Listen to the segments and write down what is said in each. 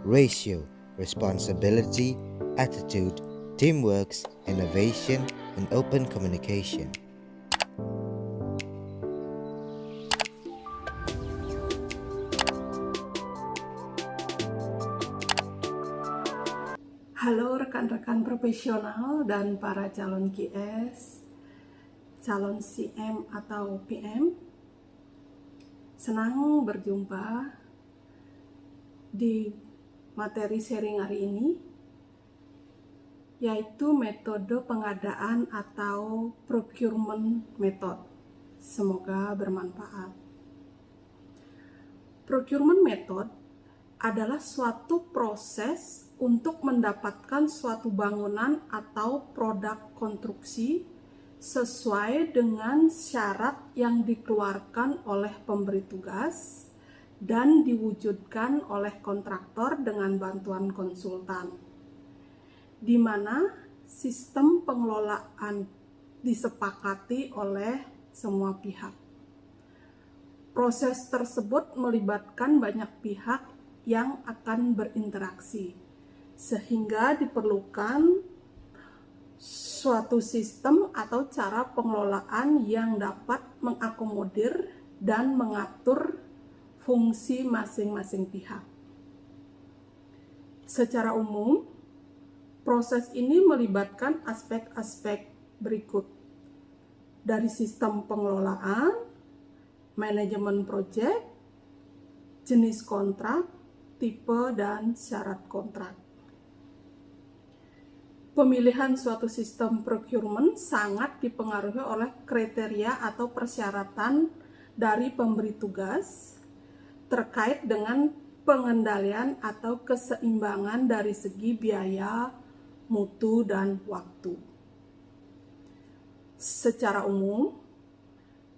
Ratio, responsibility, attitude, teamwork, innovation, and open communication. Halo rekan-rekan profesional dan para calon QS, calon CM atau PM. Senang berjumpa di materi sharing hari ini, yaitu metode pengadaan atau procurement method. Semoga bermanfaat. Procurement method adalah suatu proses untuk mendapatkan suatu bangunan atau produk konstruksi sesuai dengan syarat yang dikeluarkan oleh pemberi tugas dan diwujudkan oleh kontraktor dengan bantuan konsultan, di mana sistem pengelolaan disepakati oleh semua pihak. Proses tersebut melibatkan banyak pihak yang akan berinteraksi, sehingga diperlukan suatu sistem atau cara pengelolaan yang dapat mengakomodir dan mengatur fungsi masing-masing pihak. Secara umum, proses ini melibatkan aspek-aspek berikut, dari sistem pengelolaan, manajemen proyek, jenis kontrak, tipe dan syarat kontrak. Pemilihan suatu sistem procurement sangat dipengaruhi oleh kriteria atau persyaratan dari pemberi tugas terkait dengan pengendalian atau keseimbangan dari segi biaya, mutu, dan waktu. Secara umum,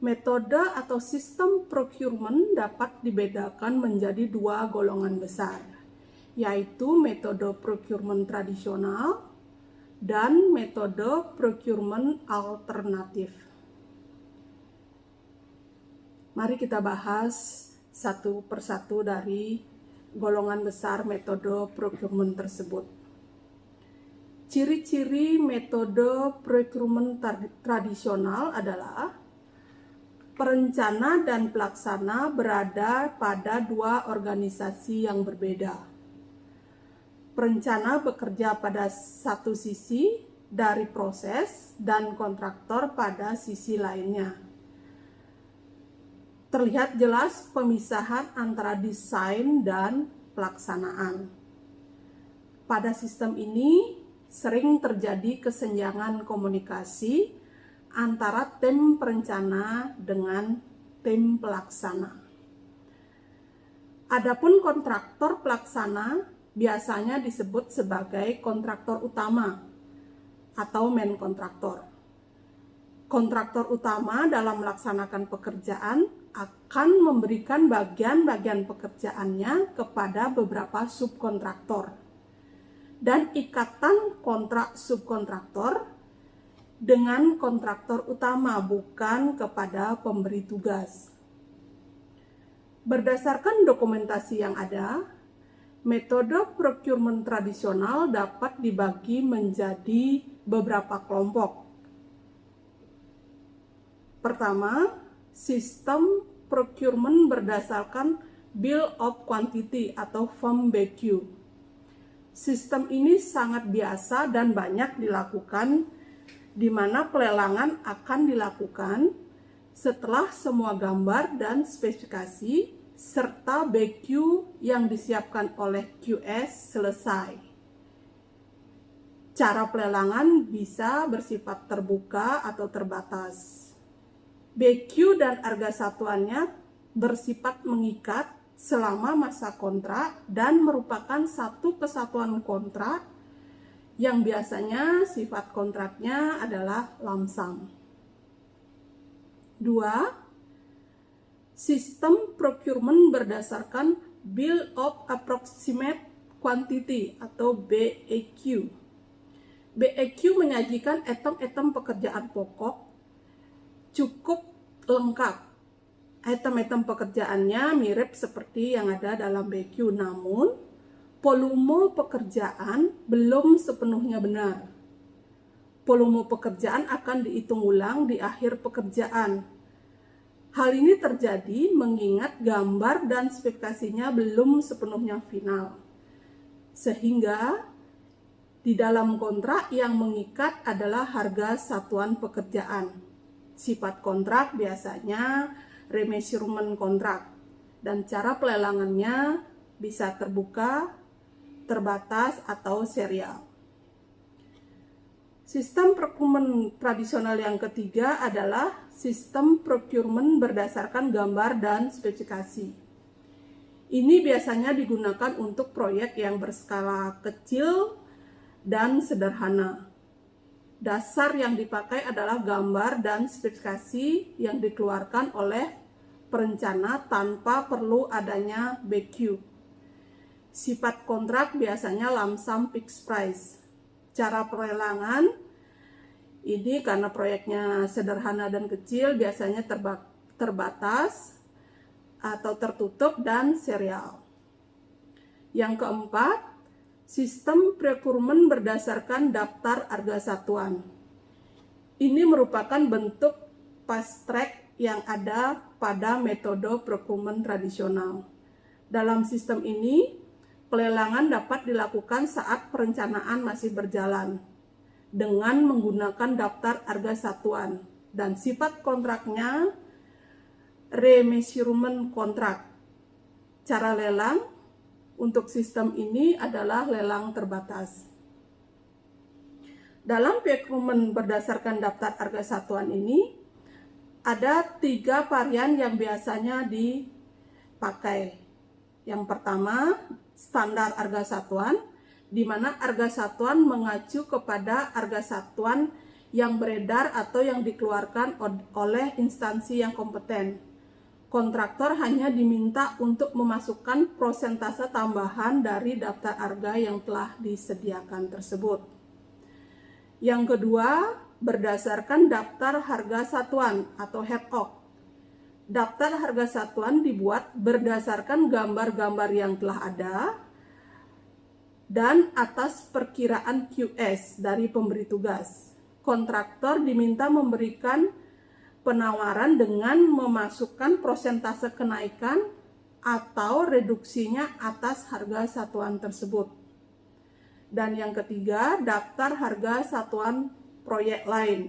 metode atau sistem procurement dapat dibedakan menjadi dua golongan besar, yaitu metode procurement tradisional dan metode procurement alternatif. Mari kita bahas satu persatu dari golongan besar metode procurement tersebut. Ciri-ciri metode procurement tradisional adalah perencana dan pelaksana berada pada dua organisasi yang berbeda. Perencana bekerja pada satu sisi dari proses dan kontraktor pada sisi lainnya. Terlihat jelas pemisahan antara desain dan pelaksanaan. Pada sistem ini sering terjadi kesenjangan komunikasi antara tim perencana dengan tim pelaksana. Adapun kontraktor pelaksana biasanya disebut sebagai kontraktor utama atau main kontraktor. Kontraktor utama dalam melaksanakan pekerjaan akan memberikan bagian-bagian pekerjaannya kepada beberapa subkontraktor dan ikatan kontrak subkontraktor dengan kontraktor utama, bukan kepada pemberi tugas. Berdasarkan dokumentasi yang ada, metode procurement tradisional dapat dibagi menjadi beberapa kelompok. Pertama, sistem procurement berdasarkan Bill of Quantity atau VBQ. Sistem ini sangat biasa dan banyak dilakukan, di mana pelelangan akan dilakukan setelah semua gambar dan spesifikasi serta BQ yang disiapkan oleh QS selesai. Cara pelelangan bisa bersifat terbuka atau terbatas. BQ dan harga satuannya bersifat mengikat selama masa kontrak dan merupakan satu kesatuan kontrak yang biasanya sifat kontraknya adalah lump sum. 2. Sistem procurement berdasarkan Bill of Approximate Quantity atau BAQ. BAQ menyajikan item-item pekerjaan pokok cukup lengkap. Item-item pekerjaannya mirip seperti yang ada dalam BQ, namun volume pekerjaan belum sepenuhnya benar. Volume pekerjaan akan dihitung ulang di akhir pekerjaan. Hal ini terjadi mengingat gambar dan spesifikasinya belum sepenuhnya final. Sehingga di dalam kontrak yang mengikat adalah harga satuan pekerjaan. Sifat kontrak biasanya remeasurement kontrak, dan cara pelelangannya bisa terbuka, terbatas, atau serial. Sistem procurement tradisional yang ketiga adalah sistem procurement berdasarkan gambar dan spesifikasi. Ini biasanya digunakan untuk proyek yang berskala kecil dan sederhana. Dasar yang dipakai adalah gambar dan spesifikasi yang dikeluarkan oleh perencana tanpa perlu adanya BQ. Sifat kontrak biasanya lump sum fixed price. Cara pelelangan ini karena proyeknya sederhana dan kecil biasanya terbatas atau tertutup dan serial. Yang keempat, sistem procurement berdasarkan daftar harga satuan. Ini merupakan bentuk fast track yang ada pada metode procurement tradisional. Dalam sistem ini, pelelangan dapat dilakukan saat perencanaan masih berjalan dengan menggunakan daftar harga satuan, dan sifat kontraknya remeasurement kontrak. Cara lelang untuk sistem ini adalah lelang terbatas. Dalam procurement berdasarkan daftar harga satuan ini, ada 3 varian yang biasanya dipakai. Yang pertama, standar harga satuan, di mana harga satuan mengacu kepada harga satuan yang beredar atau yang dikeluarkan oleh instansi yang kompeten. Kontraktor hanya diminta untuk memasukkan persentase tambahan dari daftar harga yang telah disediakan tersebut. Yang kedua, berdasarkan daftar harga satuan atau HEPOC. Daftar harga satuan dibuat berdasarkan gambar-gambar yang telah ada dan atas perkiraan QS dari pemberi tugas. Kontraktor diminta memberikan penawaran dengan memasukkan persentase kenaikan atau reduksinya atas harga satuan tersebut. Dan yang ketiga, daftar harga satuan proyek lain.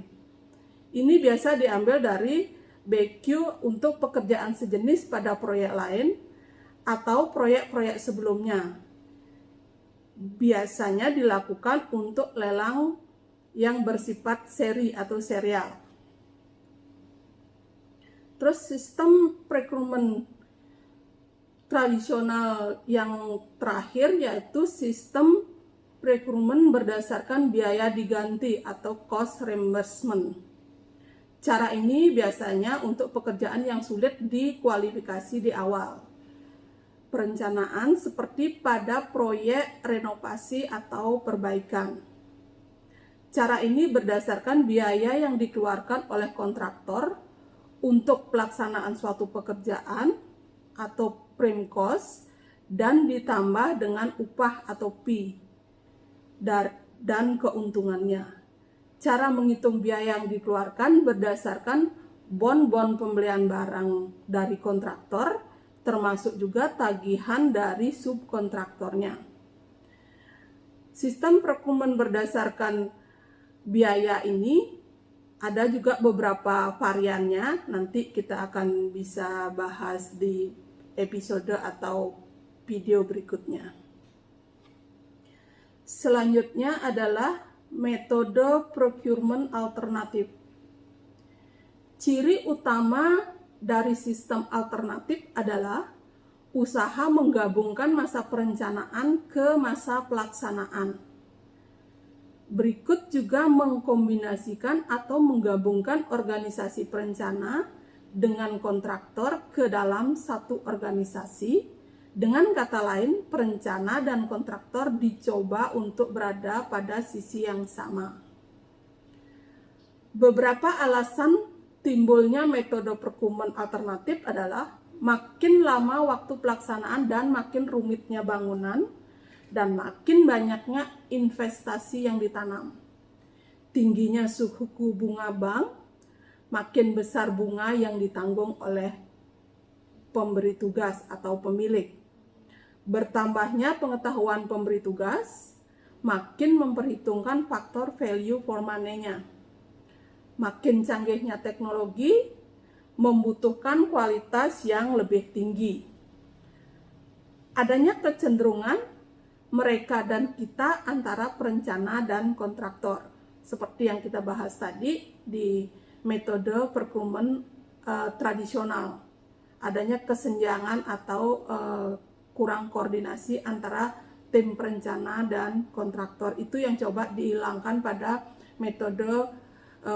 Ini biasa diambil dari BQ untuk pekerjaan sejenis pada proyek lain atau proyek-proyek sebelumnya. Biasanya dilakukan untuk lelang yang bersifat seri atau serial. Terus sistem procurement tradisional yang terakhir yaitu sistem procurement berdasarkan biaya diganti atau cost reimbursement. Cara ini biasanya untuk pekerjaan yang sulit dikualifikasi di awal perencanaan seperti pada proyek renovasi atau perbaikan. Cara ini berdasarkan biaya yang dikeluarkan oleh kontraktor untuk pelaksanaan suatu pekerjaan atau prime cost dan ditambah dengan upah atau fee dan keuntungannya. Cara menghitung biaya yang dikeluarkan berdasarkan bon-bon pembelian barang dari kontraktor, termasuk juga tagihan dari subkontraktornya. Sistem procurement berdasarkan biaya ini ada juga beberapa variannya, nanti kita akan bisa bahas di episode atau video berikutnya. Selanjutnya adalah metode procurement alternatif. Ciri utama dari sistem alternatif adalah usaha menggabungkan masa perencanaan ke masa pelaksanaan. Berikut juga mengkombinasikan atau menggabungkan organisasi perencana dengan kontraktor ke dalam satu organisasi. Dengan kata lain, perencana dan kontraktor dicoba untuk berada pada sisi yang sama. Beberapa alasan timbulnya metode procurement alternatif adalah makin lama waktu pelaksanaan dan makin rumitnya bangunan dan makin banyaknya investasi yang ditanam. Tingginya suku bunga bank, makin besar bunga yang ditanggung oleh pemberi tugas atau pemilik. Bertambahnya pengetahuan pemberi tugas, makin memperhitungkan faktor value for money-nya. Makin canggihnya teknologi, membutuhkan kualitas yang lebih tinggi. Adanya kecenderungan mereka dan kita antara perencana dan kontraktor. Seperti yang kita bahas tadi di metode procurement tradisional. Adanya kesenjangan atau kurang koordinasi antara tim perencana dan kontraktor. Itu yang coba dihilangkan pada metode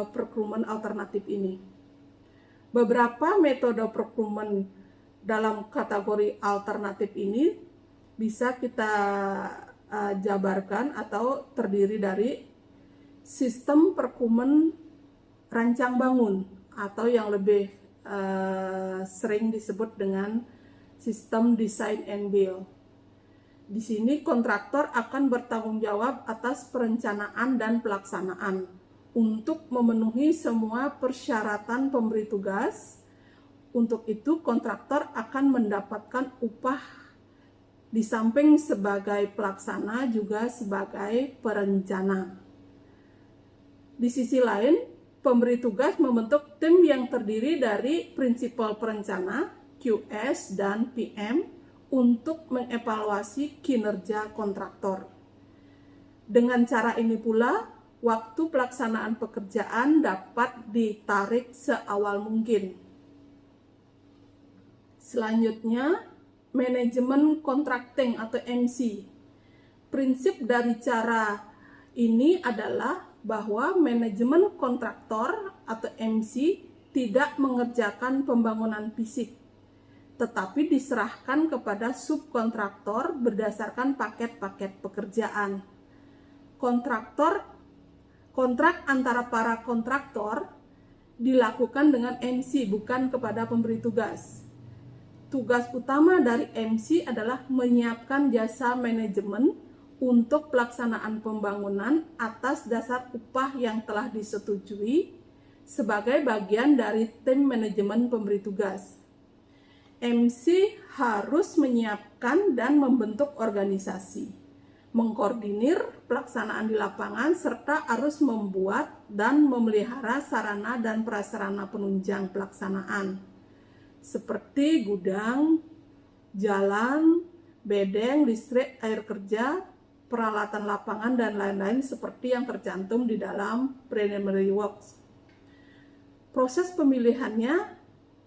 procurement alternatif ini. Beberapa metode procurement dalam kategori alternatif ini bisa kita jabarkan atau terdiri dari sistem procurement rancang bangun atau yang lebih sering disebut dengan sistem design and build. Di sini kontraktor akan bertanggung jawab atas perencanaan dan pelaksanaan untuk memenuhi semua persyaratan pemberi tugas. Untuk itu kontraktor akan mendapatkan upah di samping sebagai pelaksana juga sebagai perencana. Di sisi lain, pemberi tugas membentuk tim yang terdiri dari prinsipal perencana, QS, dan PM untuk mengevaluasi kinerja kontraktor. Dengan cara ini pula, waktu pelaksanaan pekerjaan dapat ditarik seawal mungkin. Selanjutnya, manajemen contracting atau MC. Prinsip dari cara ini adalah bahwa manajemen kontraktor atau MC tidak mengerjakan pembangunan fisik, tetapi diserahkan kepada subkontraktor berdasarkan paket-paket pekerjaan. Kontrak antara para kontraktor dilakukan dengan MC, bukan kepada pemberi tugas. Tugas utama dari MC adalah menyiapkan jasa manajemen untuk pelaksanaan pembangunan atas dasar upah yang telah disetujui sebagai bagian dari tim manajemen pemberi tugas. MC harus menyiapkan dan membentuk organisasi, mengkoordinir pelaksanaan di lapangan, serta harus membuat dan memelihara sarana dan prasarana penunjang pelaksanaan, seperti gudang, jalan, bedeng, listrik, air kerja, peralatan lapangan, dan lain-lain seperti yang tercantum di dalam preliminary works. Proses pemilihannya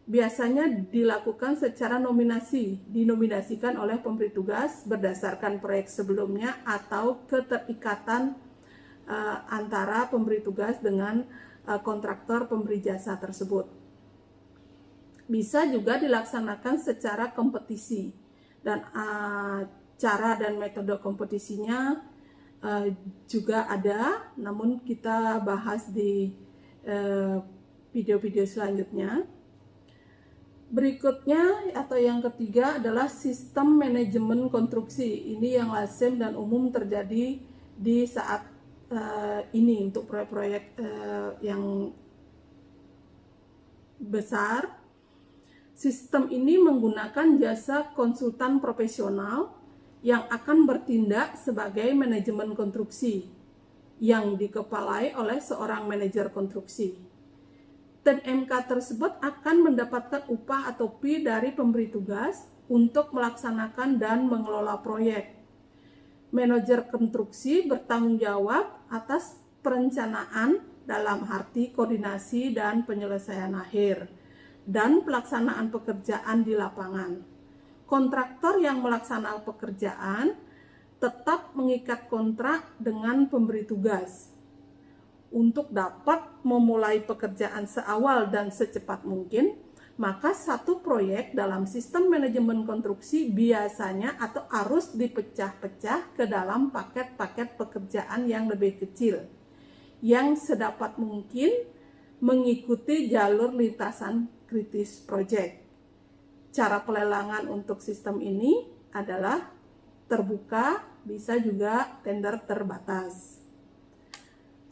biasanya dilakukan secara nominasi, dinominasikan oleh pemberi tugas berdasarkan proyek sebelumnya atau keterikatan antara pemberi tugas dengan kontraktor pemberi jasa tersebut. Bisa juga dilaksanakan secara kompetisi, dan cara dan metode kompetisinya juga ada, namun kita bahas di video-video selanjutnya. Berikutnya atau yang ketiga adalah sistem manajemen konstruksi. Ini yang lazim dan umum terjadi di saat ini untuk proyek-proyek yang besar. Sistem ini menggunakan jasa konsultan profesional yang akan bertindak sebagai manajemen konstruksi yang dikepalai oleh seorang manajer konstruksi. Tim MK tersebut akan mendapatkan upah atau fee dari pemberi tugas untuk melaksanakan dan mengelola proyek. Manajer konstruksi bertanggung jawab atas perencanaan dalam arti koordinasi dan penyelesaian akhir, dan pelaksanaan pekerjaan di lapangan. Kontraktor yang melaksanakan pekerjaan tetap mengikat kontrak dengan pemberi tugas untuk dapat memulai pekerjaan seawal dan secepat mungkin. Maka satu proyek dalam sistem manajemen konstruksi biasanya atau harus dipecah-pecah ke dalam paket-paket pekerjaan yang lebih kecil, yang sedapat mungkin mengikuti jalur lintasan kritis proyek. Cara pelelangan untuk sistem ini adalah terbuka, bisa juga tender terbatas.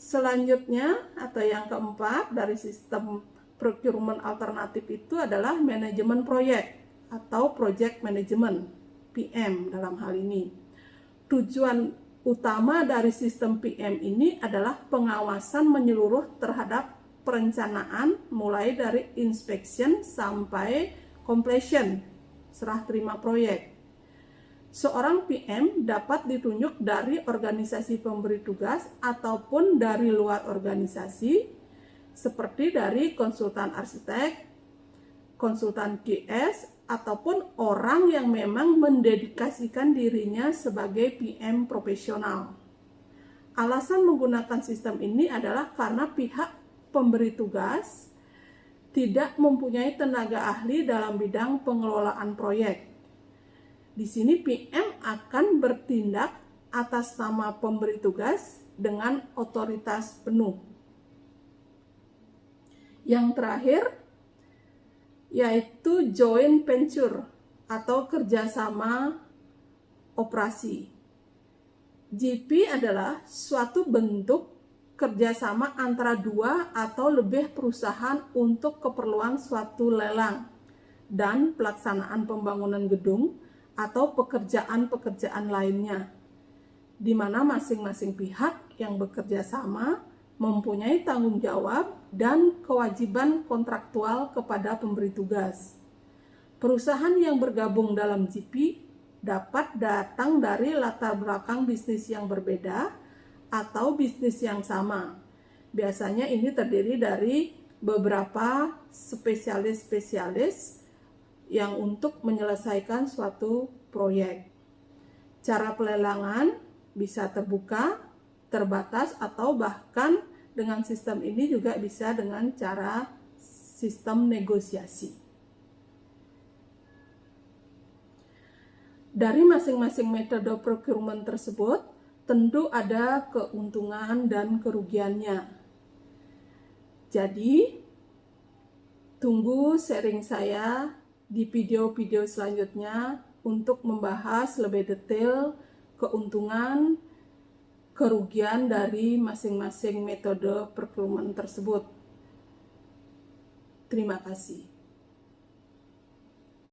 Selanjutnya atau yang keempat dari sistem procurement alternatif itu adalah manajemen proyek atau project management, PM dalam hal ini. Tujuan utama dari sistem PM ini adalah pengawasan menyeluruh terhadap perencanaan mulai dari inspection sampai completion, serah terima proyek. Seorang PM dapat ditunjuk dari organisasi pemberi tugas ataupun dari luar organisasi, seperti dari konsultan arsitek, konsultan QS, ataupun orang yang memang mendedikasikan dirinya sebagai PM profesional. Alasan menggunakan sistem ini adalah karena pihak pemberi tugas tidak mempunyai tenaga ahli dalam bidang pengelolaan proyek. Di sini PM akan bertindak atas nama pemberi tugas dengan otoritas penuh. Yang terakhir yaitu joint venture atau kerjasama operasi. JP adalah suatu bentuk kerjasama antara dua atau lebih perusahaan untuk keperluan suatu lelang dan pelaksanaan pembangunan gedung atau pekerjaan-pekerjaan lainnya, di mana masing-masing pihak yang bekerja sama mempunyai tanggung jawab dan kewajiban kontraktual kepada pemberi tugas. Perusahaan yang bergabung dalam JP dapat datang dari latar belakang bisnis yang berbeda atau bisnis yang sama. Biasanya ini terdiri dari beberapa spesialis-spesialis yang untuk menyelesaikan suatu proyek. Cara pelelangan bisa terbuka, terbatas, atau bahkan dengan sistem ini juga bisa dengan cara sistem negosiasi. Dari masing-masing metode procurement tersebut, tentu ada keuntungan dan kerugiannya. Jadi, tunggu sharing saya di video-video selanjutnya untuk membahas lebih detail keuntungan, kerugian dari masing-masing metode procurement tersebut. Terima kasih.